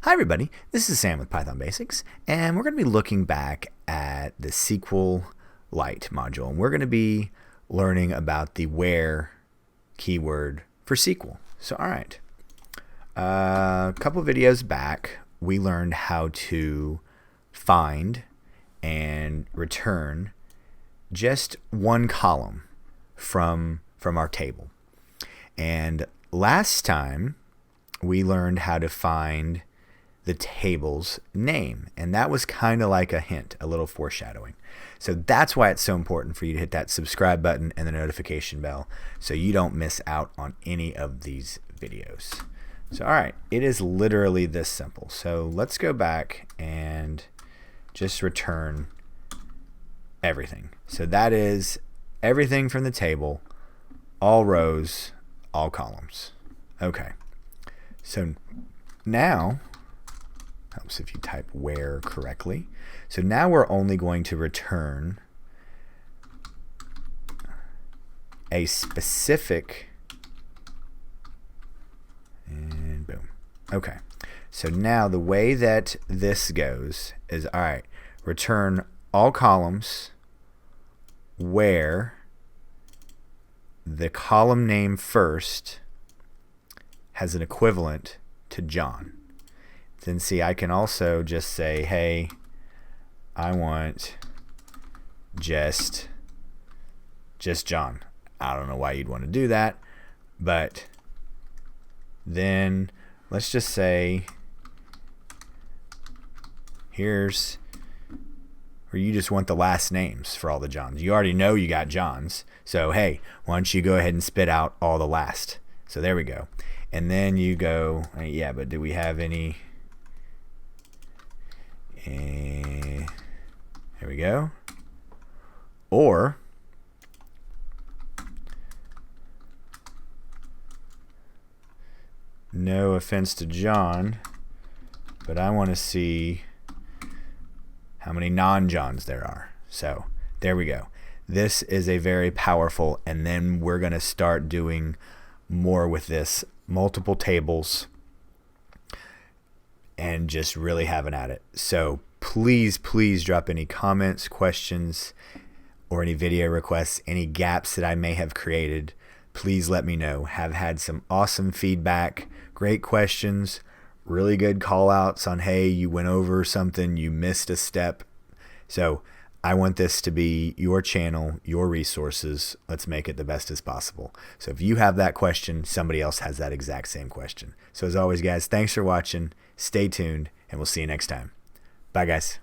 Hi everybody, this is Sam with Python Basics, and we're going to be looking back at the Sqlite module, and we're going to be learning about the where keyword for SQL. So alright, a couple videos back we learned how to find and return just one column from our table. And last time we learned how to find the table's name, and that was kind of like a hint, a little foreshadowing. So that's why it's so important for you to hit that subscribe button and the notification bell so you don't miss out on any of these videos. So alright, it is literally this simple. So let's go back and just return everything. So that is everything from the table, all rows, all columns. Okay, so now helps if you type where correctly. So now we're only going to return a specific, and boom. Okay, so now the way that this goes is, all right, return all columns where the column name first has an equivalent to John. Then see, I can also just say, hey, I want just John. I don't know why you'd want to do that, but then let's just say here's where you just want the last names for all the Johns. You already know you got Johns, so hey, why don't you go ahead and spit out all the last. So there we go. And then you go, yeah, but do we have any? There we go. Or no offense to John, but I want to see how many non-Johns there are. So there we go. This is a very powerful, and then we're going to start doing more with this, multiple tables, and just really having at it. So please drop any comments, questions, or any video requests, any gaps that I may have created. Please let me know. Have had some awesome feedback, great questions, really good call outs on, hey, you went over something, you missed a step. So I want this to be your channel, your resources. Let's make it the best as possible. So if you have that question, somebody else has that exact same question. So as always, guys, thanks for watching. Stay tuned, and we'll see you next time. Bye, guys.